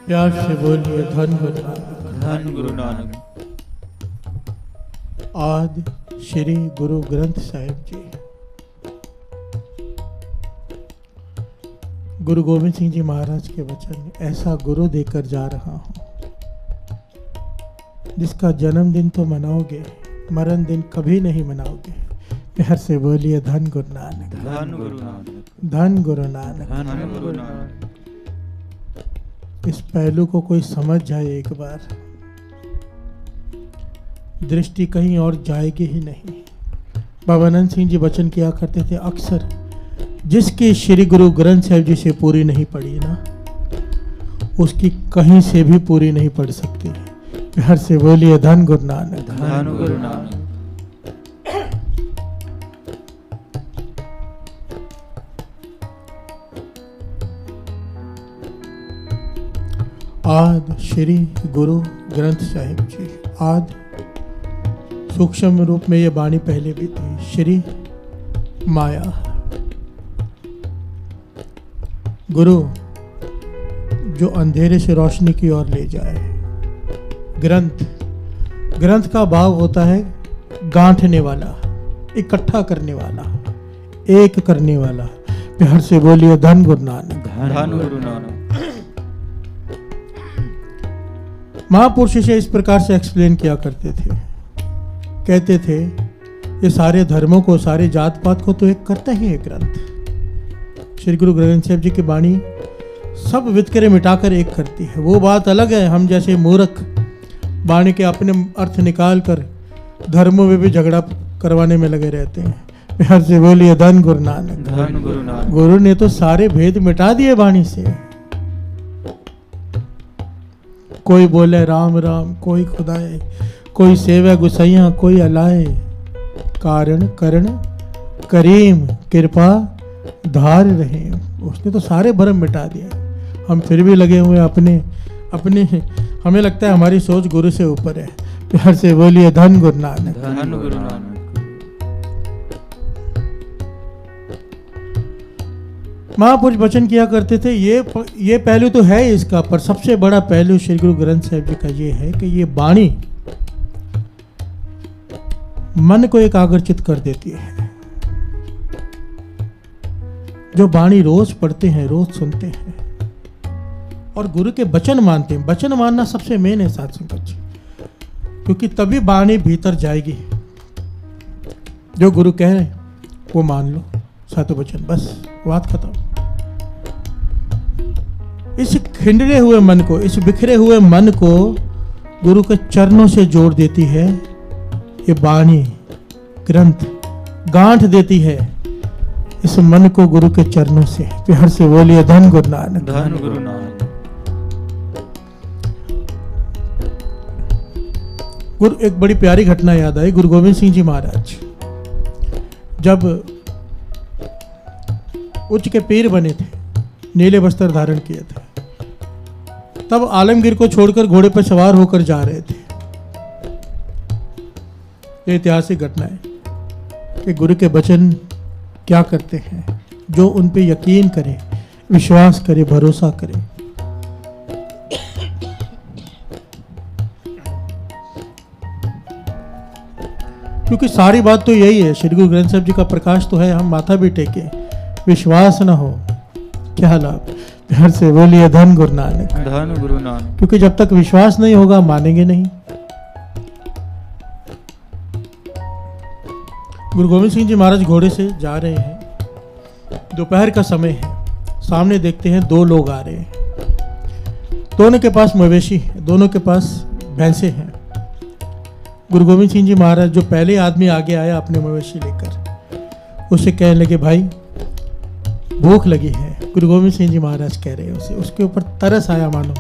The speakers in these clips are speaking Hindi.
प्यार से बोलिए धन गुरु नानक। धन गुरु नानक। आदि श्री गुरु ग्रंथ साहिब जी। गुरु गोविंद सिंह जी महाराज के वचन, ऐसा गुरु देकर जा रहा हूं जिसका जन्मदिन तो मनाओगे, मरण दिन कभी नहीं मनाओगे। प्यार से बोलिए धन गुरु नानक। धन गुरु नानक। धन गुरु नानक। धन गुरु नानक। इस पहलू को कोई समझ जाए एक बार, दृष्टि कहीं और जाएगी ही नहीं। बाबा नंद सिंह जी वचन किया करते थे, अक्सर जिसकी श्री गुरु ग्रंथ साहिब जी से पूरी नहीं पड़ी ना, उसकी कहीं से भी पूरी नहीं पड़ सकती। प्यार से बोलिए धन गुरु नानक। धन गुरु नानक। आद श्री गुरु ग्रंथ साहिब जी। आद सूक्ष्म रूप में ये वाणी पहले भी थी। श्री माया, गुरु जो अंधेरे से रोशनी की ओर ले जाए। ग्रंथ, ग्रंथ का भाव होता है गांठने वाला, इकट्ठा करने वाला, एक करने वाला। प्यार से बोलिए धन गुरु नानक। धन गुरु नानक। महापुरुष इसे इस प्रकार से एक्सप्लेन किया करते थे, कहते थे ये सारे धर्मों को, सारे जात पात को तो एक करता ही है ग्रंथ। श्री गुरु ग्रंथ साहिब जी की वाणी सब वितकरे मिटाकर एक करती है। वो बात अलग है, हम जैसे मूर्ख वाणी के अपने अर्थ निकाल कर धर्मों में भी झगड़ा करवाने में लगे रहते हैं। प्यार से बोलिए धन गुरु नानक। धन गुरु नानक। गुरु ने तो सारे भेद मिटा दिए वाणी से। कोई बोले राम राम, कोई खुदाए, कोई सेवा गुसैया, कोई अलाए। कारण करण करीम, कृपा धार रहे। उसने तो सारे भ्रम मिटा दिए। हम फिर भी लगे हुए अपने हमें लगता है हमारी सोच गुरु से ऊपर है। प्यार से बोलिए धन गुरु नानक। धन गुरु नानक। महापुरुष वचन किया करते थे, ये पहलू तो है इसका, पर सबसे बड़ा पहलू श्री गुरु ग्रंथ साहिब जी का ये है कि ये वाणी मन को एकाग्रचित कर देती है। जो वाणी रोज पढ़ते हैं, रोज सुनते हैं और गुरु के वचन मानते हैं। वचन मानना सबसे मेन है साथ संगत जी, क्योंकि तभी वाणी भीतर जाएगी। जो गुरु कह रहे वो मान लो, सातों वचन, बस बात खत्म। इस खिंडरे हुए मन को, इस बिखरे हुए मन को गुरु के चरणों से जोड़ देती है ये वाणी, ग्रंथ गांठ देती है इस मन को गुरु के चरणों से। प्यार से बोलिए धन गुरु नानक। धन गुरु नानक। गुरु, एक बड़ी प्यारी घटना याद आई। गुरु गोविंद सिंह जी महाराज जब उच्च के पीर बने थे, नीले वस्त्र धारण किए थे, तब आलमगीर को छोड़कर घोड़े पर सवार होकर जा रहे थे। ये ऐतिहासिक घटना है कि गुरु के वचन क्या करते हैं। जो उन पे यकीन करे, विश्वास करे, भरोसा करे। क्योंकि सारी बात तो यही है, श्री गुरु ग्रंथ साहिब जी का प्रकाश तो है, हम माथा भी टेके, विश्वास ना हो क्या लाभ। प्यार से बोलिए धन गुरु नानक। धन गुरु नानक। क्योंकि जब तक विश्वास नहीं होगा मानेंगे नहीं। गुरु गोविंद सिंह जी महाराज घोड़े से जा रहे हैं, दोपहर का समय है। सामने देखते हैं दो लोग आ रहे हैं। दोनों के पास मवेशी है, दोनों के पास भैंसे हैं। गुरु गोविंद सिंह जी महाराज, जो पहले आदमी आगे आया अपने मवेशी लेकर, उसे कहने लगे भाई भूख लगी है। गुरु गोविंद सिंह जी महाराज कह रहे हैं उसे, उसके ऊपर तरस आया मानो।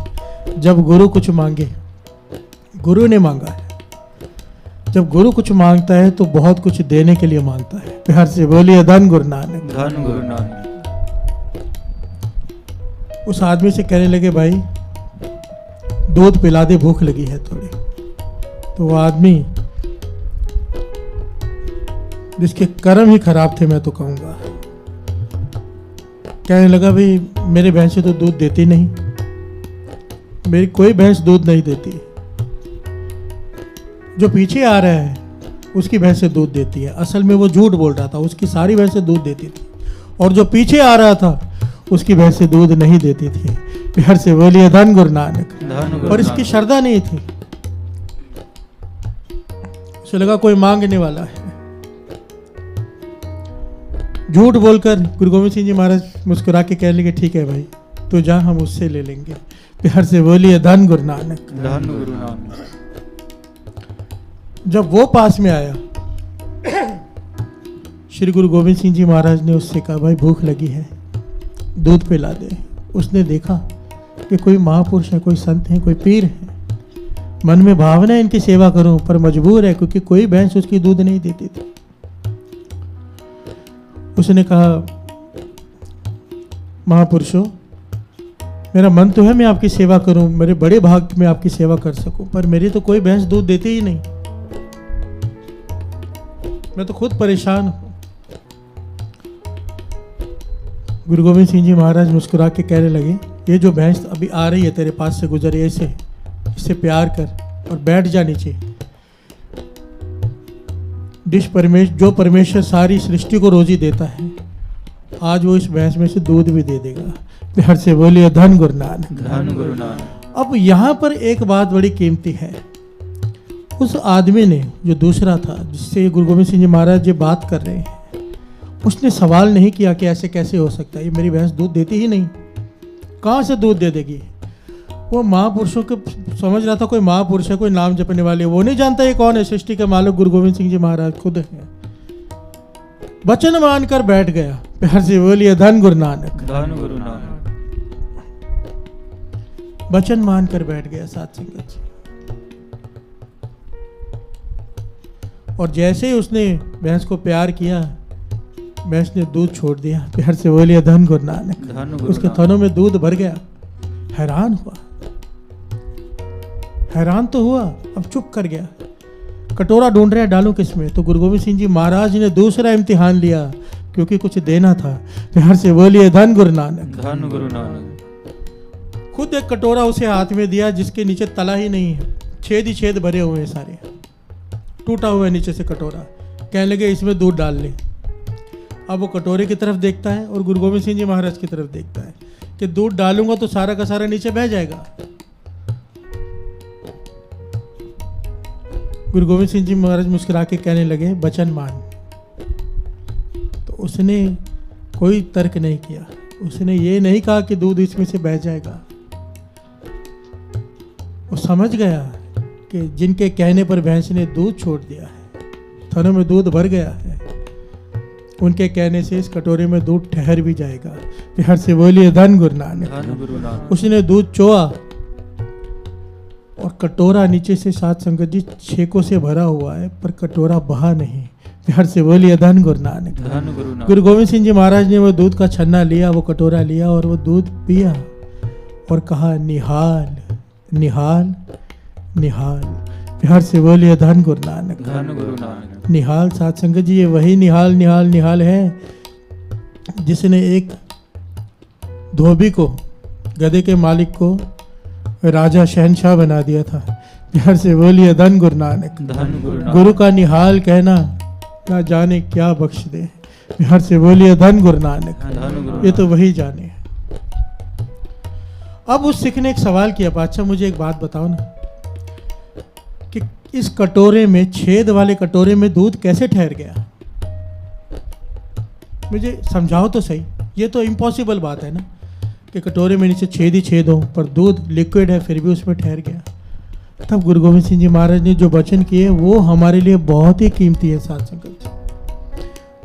जब गुरु कुछ मांगे, गुरु ने मांगा है, जब गुरु कुछ मांगता है तो बहुत कुछ देने के लिए मांगता है। प्यार से बोलिए धन गुरु नानक। धन गुरु नानक। उस आदमी से कहने लगे भाई दूध पिला दे, भूख लगी है थोड़ी। तो वो आदमी, जिसके कर्म ही खराब थे मैं तो कहूंगा, कहने लगा भाई मेरे भैंसे तो दूध देती नहीं, मेरी कोई भैंस दूध नहीं देती, जो पीछे आ रहा है उसकी भैंसें दूध देती है। असल में वो झूठ बोल रहा था, उसकी सारी भैंसें दूध देती थी, और जो पीछे आ रहा था उसकी भैंसें दूध नहीं देती थी। प्यार से बोलिए धन गुरु नानक। और इसकी श्रद्धा नहीं थी, उसे लगा कोई मांगने वाला है। झूठ बोलकर गुरु गोविंद सिंह जी महाराज मुस्कुरा के कहने लगे, ठीक है भाई, तो जा, हम उससे ले लेंगे। प्यार से बोलिए धन गुरु नानक। धन गुरु नानक। जब वो पास में आया, श्री गुरु गोविंद सिंह जी महाराज ने उससे कहा, भाई भूख लगी है, दूध पिला दे। उसने देखा कि कोई महापुरुष है, कोई संत है, कोई पीर है, मन में भावना है इनकी सेवा करूं, पर मजबूर है क्योंकि कोई भैंस उसकी दूध नहीं देती थी। उसने कहा, महापुरुषों, मेरा मन तो है मैं आपकी सेवा करूं, मेरे बड़े भाग में आपकी सेवा कर सकूं, पर मेरी तो कोई भैंस दूध देती ही नहीं, मैं तो खुद परेशान हूं। गुरु गोविंद सिंह जी महाराज मुस्कुरा के कहने लगे, ये जो भैंस अभी आ रही है तेरे पास से गुजर, इससे प्यार कर और बैठ जा नीचे। जो परमेश्वर सारी सृष्टि को रोजी देता है, आज वो इस भैंस में से दूध भी दे देगा। प्यार से बोलिए धन गुरु नानक। धन गुरु नानक। अब यहाँ पर एक बात बड़ी कीमती है। उस आदमी ने, जो दूसरा था जिससे गुरु गोविंद सिंह जी महाराज जी बात कर रहे हैं, उसने सवाल नहीं किया कि ऐसे कैसे हो सकता है, ये मेरी भैंस दूध देती ही नहीं, कहाँ से दूध दे देगी। वो महापुरुषों के समझ रहा था कोई महापुरुष है, कोई नाम जपने वाले, वो नहीं जानता ये कौन है। सृष्टि के मालिक गुरु गोविंद सिंह जी महाराज खुद हैं। वचन मानकर बैठ गया। प्यार से बोलिए धन गुरु नानक। धन गुरु नानक। वचन मानकर बैठ गया साथ संगत जी। और जैसे ही उसने भैंस को प्यार किया, भैंस ने दूध छोड़ दिया। प्यार से बोलिए धन गुरु नानक। उसके थनों में दूध भर गया। हैरान हुआ, हैरान तो हुआ, अब चुप कर गया। कटोरा ढूंढ रहा है, डालूं किसमें। तो गुरु गोविंद सिंह जी महाराज ने दूसरा इम्तिहान लिया, क्योंकि कुछ देना था। प्यार से बोलिए धन गुरु नानक। धन गुरु नानक। खुद एक कटोरा उसे हाथ में दिया जिसके नीचे तला ही नहीं है, छेद ही छेद भरे हुए हैं, सारे टूटा हुआ है नीचे से कटोरा। कहने लगे इसमें दूध डाल ले। अब वो कटोरे की तरफ देखता है और गुरु गोविंद सिंह जी महाराज की तरफ देखता है कि दूध डालूंगा तो सारा का सारा नीचे बह जाएगा। गुरु गोविंद सिंह जी महाराज मुस्कुरा के कहने लगे, वचन मान। तो उसने कोई तर्क नहीं किया, उसने ये नहीं कहा कि दूध इसमें से बह जाएगा। वो समझ गया कि जिनके कहने पर भैंस ने दूध छोड़ दिया है, थनों में दूध भर गया है, उनके कहने से इस कटोरे में दूध ठहर भी जाएगा। प्यार से बोलिए धन गुरु नानक। उसने दूध चोआ और कटोरा नीचे से साथ संगत जी छेकों से भरा हुआ है, पर कटोरा बहा नहीं। प्यार से बोलिए धन गुरु नानक। गुरु गोविंद सिंह जी महाराज ने वो दूध का छन्ना लिया, वो कटोरा लिया और वो दूध पिया और कहा, निहाल निहाल निहाल। प्यार से बोलिए धन गुरु नानक। धन गुरु नानक। निहाल साथ संगत जी, ये वही निहाल निहाल निहाल है जिसने एक धोबी को, गधे के मालिक को राजा शहनशाह बना दिया था। प्यार से बोलिए धन गुरु नानक। धन गुरु नानक। गुरु का निहाल कहना क्या जाने क्या बख्श दे। प्यार से बोलिए धन गुरु नानक। ये तो वही जाने। अब उस सिख ने एक सवाल किया, बादशाह मुझे एक बात बताओ ना, कि इस कटोरे में, छेद वाले कटोरे में दूध कैसे ठहर गया, मुझे समझाओ तो सही। ये तो इम्पॉसिबल बात है ना कि कटोरे में नीचे छेद ही छेद हो, पर दूध लिक्विड है फिर भी उसमें ठहर गया। तब गुरु गोविंद सिंह जी महाराज ने जो वचन किए वो हमारे लिए बहुत ही कीमती है साथ संगत,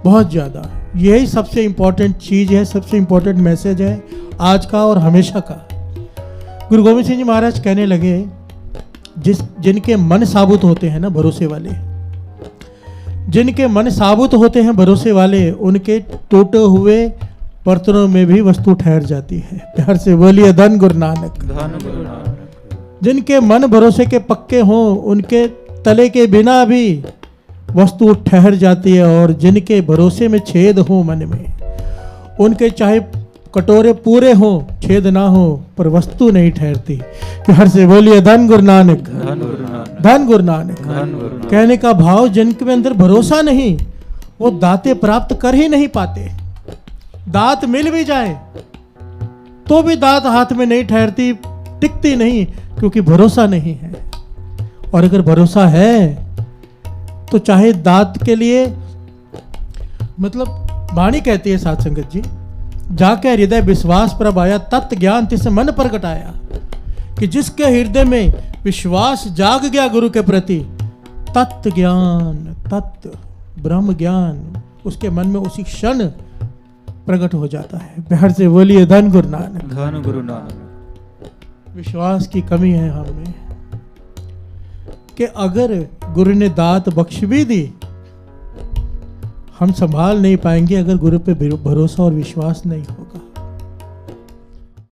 बहुत ज़्यादा। यही सबसे इम्पोर्टेंट चीज़ है, सबसे इम्पोर्टेंट मैसेज है आज का और हमेशा का। गुरु गोविंद सिंह जी महाराज कहने लगे, जिनके मन साबुत होते हैं ना, भरोसे वाले, जिनके मन साबुत होते हैं भरोसे वाले, उनके टूटे हुए बर्तनों में भी वस्तु ठहर जाती है। प्यार से बोलिए धन गुरु नानक। धन गुरु नानक। जिनके मन भरोसे के पक्के हों, उनके तले के बिना भी वस्तु ठहर जाती है, और जिनके भरोसे में छेद हो मन में, उनके चाहे कटोरे पूरे हो छेद ना हो पर वस्तु नहीं ठहरती। हर से बोलिए धन गुरु नानक, धन गुरु नानक, धन गुरु नानक। धन गुरु नानक। कहने का भाव जिनके अंदर भरोसा नहीं वो दाते प्राप्त कर ही नहीं पाते। दात मिल भी जाए तो भी दात हाथ में नहीं ठहरती, टिकती नहीं, क्योंकि भरोसा नहीं है। और अगर भरोसा है तो चाहे दात के लिए, मतलब वाणी कहती है साध संगत जी, जाके हृदय विश्वास प्रभ आया, तत्व ज्ञान तिस मन प्रगट आया। कि जिसके हृदय में विश्वास जाग गया गुरु के प्रति, तत्व ज्ञान, तत्व ब्रह्म ज्ञान उसके मन में उसी क्षण प्रकट हो जाता है। बिहार से बोलिए धन गुरु नानक, धन गुरु नानक। विश्वास की कमी है हमें कि अगर गुरु ने दात बख्श भी दी, हम संभाल नहीं पाएंगे अगर गुरु पे भरोसा और विश्वास नहीं होगा।